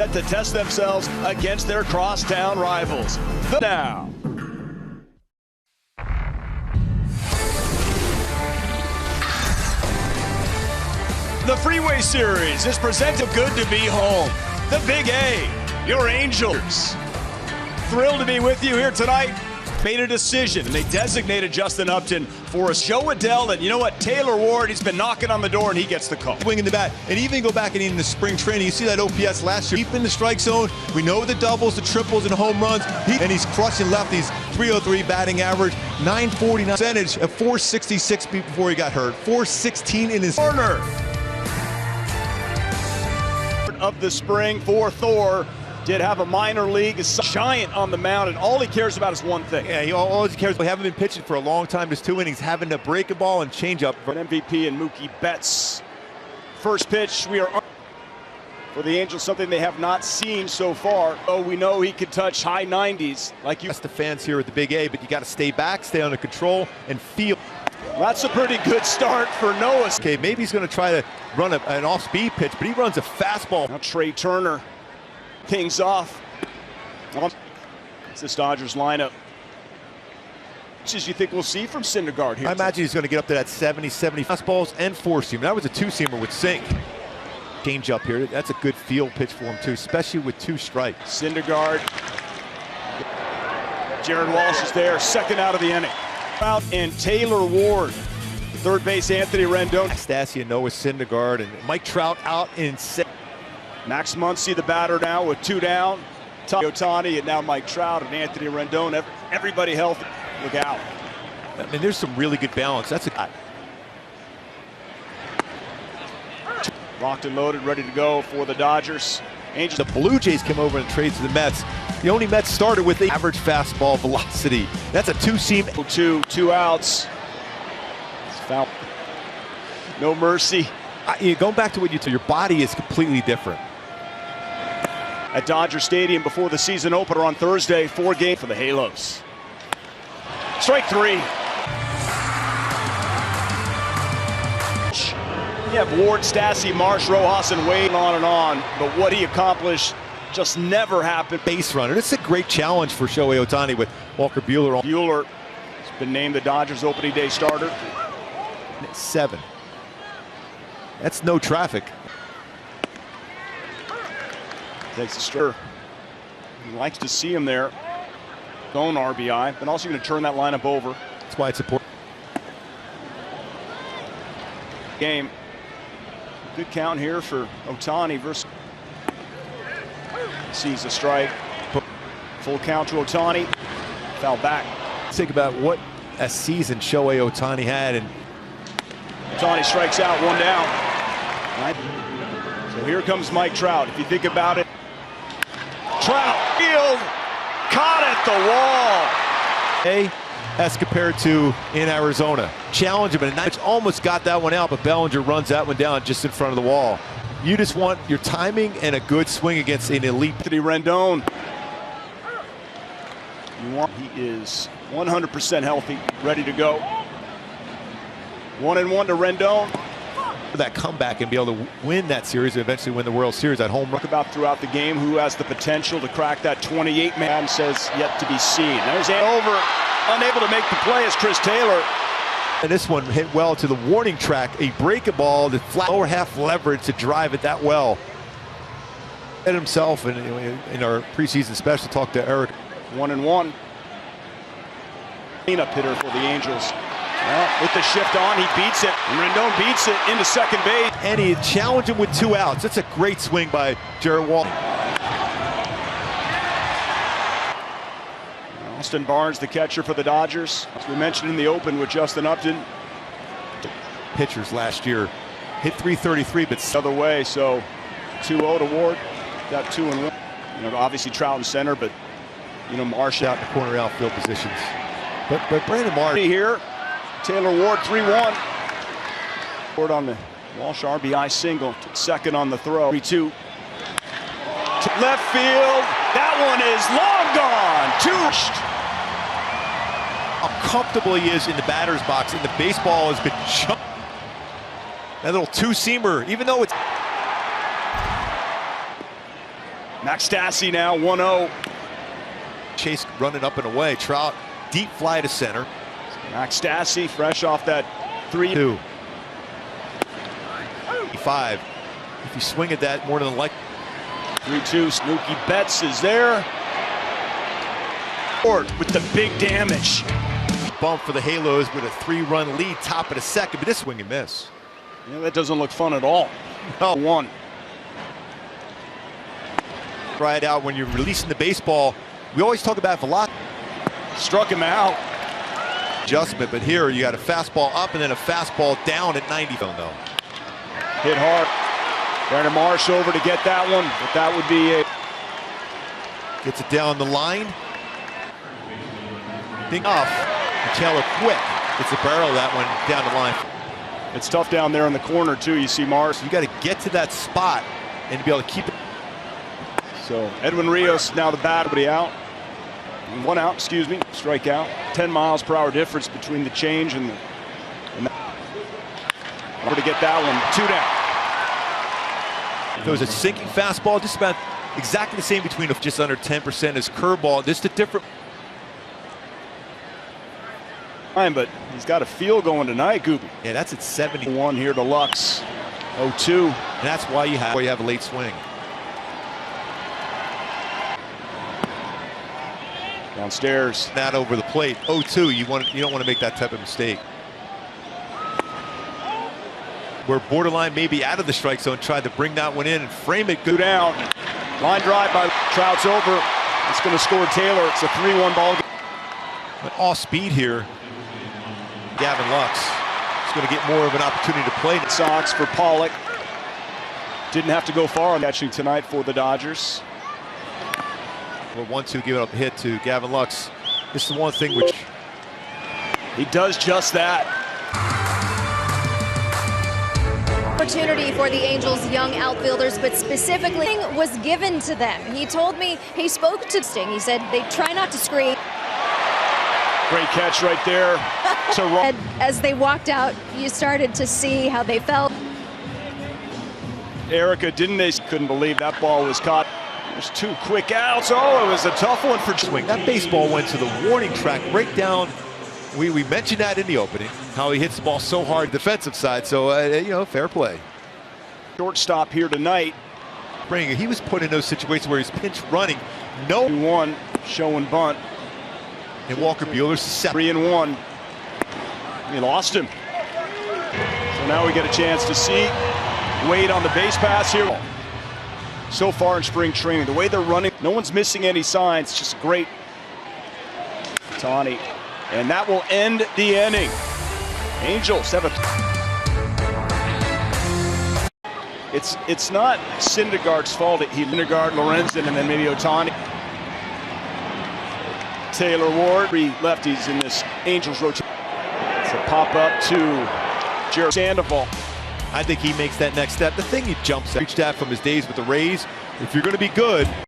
To test themselves against their crosstown rivals. Now. The Freeway Series is presented. Good to be home. The Big A, your Angels. Thrilled to be with you here tonight. Made a decision, and they designated Justin Upton for a Joe Adele, and you know what? Taylor Ward, he's been knocking on the door, and he gets the call. Swinging the bat, and even go back and in the spring training, you see that OPS last year, deep in the strike zone. We know the doubles, the triples, and home runs, and he's crushing lefties. 303 batting average, 949 percentage at 466 before he got hurt, 416 in his corner of the spring for Thor. Did have a minor league giant on the mound, and all he cares about is one thing. Yeah, he always cares. We haven't been pitching for a long time. Just 2 innings, having to break a ball and change up. For an MVP and Mookie Betts. First pitch, we are for the Angels, something they have not seen so far. Oh, we know he could touch high 90s. Like you. That's the fans here at the Big A, but you got to stay back, stay under control, and feel. That's a pretty good start for Noah. Okay, maybe he's going to try to run an off-speed pitch, but he runs a fastball. Now Trey Turner. Things off. It's this Dodgers lineup. Which is you think we'll see from Syndergaard here? I imagine he's going to get up to that 70 fastballs and four-seamer. That was a two-seamer with sink. Change up here. That's a good field pitch for him too, especially with 2 strikes. Syndergaard. Jared Walsh is there, second out of the inning. Out and Taylor Ward. Third base Anthony Rendon. Stassi and Noah Syndergaard and Mike Trout out in second. Max Muncy, the batter now with 2 down. Ohtani and now Mike Trout and Anthony Rendon. Everybody healthy. Look out. I mean, there's some really good balance. That's a locked and loaded, ready to go for the Dodgers. Angels. The Blue Jays come over and trade to the Mets. The only Mets started with the average fastball velocity. That's a 2-seam. 2 outs. It's foul. No mercy. Going back to what you said, your body is completely different. At Dodger Stadium before the season opener on Thursday, 4 games for the Halos. Strike 3. You have Ward, Stassi, Marsh, Rojas, and Wade on and on, but what he accomplished just never happened. Base runner. It's a great challenge for Shohei Ohtani with Walker Buehler. Buehler has been named the Dodgers opening day starter. 7. That's no traffic. Takes a stir. He likes to see him there. Own RBI, but also going to turn that lineup over. That's why it's important. Game. Good count here for Ohtani versus. Sees a strike. Full count to Ohtani. Foul back. Think about what a season Shohei Ohtani had, and Ohtani strikes out, 1 down. So here comes Mike Trout. If you think about it, Trout field caught at the wall. As compared to in Arizona, challenge him, and almost got that one out, but Bellinger runs that one down just in front of the wall. You just want your timing and a good swing against an elite. Anthony Rendon. He is 100% healthy, ready to go. 1-1 to Rendon. That comeback and be able to win that series and eventually win the World Series at home. Talk about throughout the game who has the potential to crack that 28-man says yet to be seen. There's over, unable to make the play is Chris Taylor. And this one hit well to the warning track, a breaking ball, the flat lower half leverage to drive it that well. And himself in our preseason special talk to Eric. 1-1. Cleanup hitter for the Angels. Well, with the shift on, he beats it. And Rendon beats it into second base. And he challenged him with 2 outs. That's a great swing by Jared Walsh. Austin Barnes, the catcher for the Dodgers. As we mentioned in the open with Justin Upton. Pitchers last year hit 333, but the other way. So 2-0 to Ward. Got 2-1. Obviously Trout in center, but Marsh out in the corner outfield positions. But Brandon Marsh here. Taylor Ward 3-1. Ward on the Walsh RBI single. Took second on the throw. 3-2. To left field. That one is long gone. How comfortable he is in the batter's box, and the baseball has been jumped. That little 2-seamer, even though it's Max Stassi now 1-0. Chase running up and away. Trout deep fly to center. Max Stassi fresh off that 3-2. 5. If you swing at that more than like 3-2. Snooki Betts is there. With the big damage. Bump for the Halos with a 3-run lead, top of the second, but this swing and miss. Yeah, that doesn't look fun at all. No. 1. Try it out when you're releasing the baseball. We always talk about velocity. Struck him out. Adjustment, but here you got a fastball up and then a fastball down at 90. Though. Hit hard. Brandon Marsh over to get that one, but that would be it. Gets it down the line. Think off. Taylor quick. It's the barrel of that one down the line. It's tough down there in the corner too. You see Mars. You got to get to that spot and be able to keep it. So Edwin Rios now the bat, but out. 1 out, excuse me, strikeout. 10 miles per hour difference between the change and the. Over to get that one, 2 down. If it was a sinking fastball, just about exactly the same between just under 10% as curveball. Just a different. But he's got a feel going tonight, Gooby. Yeah, that's at 71 here to Lux. 0-2. And that's why you have a late swing. Downstairs. That over the plate. 0-2. You don't want to make that type of mistake. Where borderline maybe out of the strike zone, tried to bring that one in and frame it. Go down. Line drive by Trout's over. It's going to score Taylor. It's a 3-1 ball game. But off speed here. Gavin Lux is going to get more of an opportunity to play. Sox for Pollock. Didn't have to go far on catching tonight for the Dodgers. Well, 1-2 giving up a hit to Gavin Lux. This is the one thing which he does just that. Opportunity for the Angels' young outfielders, but specifically was given to them. He told me he spoke to Sting. He said they try not to scream. Great catch right there. As they walked out, you started to see how they felt. Erica, didn't they? Couldn't believe that ball was caught. There's 2 quick outs. Oh, it was a tough one for swing. That baseball went to the warning track, right down. We mentioned that in the opening, how he hits the ball so hard defensive side. So, fair play. Shortstop here tonight. He was put in those situations where he's pinch running. No 1 show and bunt. And Walker Buehler's 3-1. He lost him. So now we get a chance to see Wade on the base pass here. So far in spring training, the way they're running, no one's missing any signs. Just great. Ohtani. And that will end the inning. Angels have It's not Syndergaard's fault. Syndergaard, Lorenzen, and then maybe Ohtani. Taylor Ward, 3 lefties in this Angels rotation. It's a pop up to Jared Sandoval. I think he makes that next step. The thing he jumps at, reached at from his days with the Rays. If you're going to be good,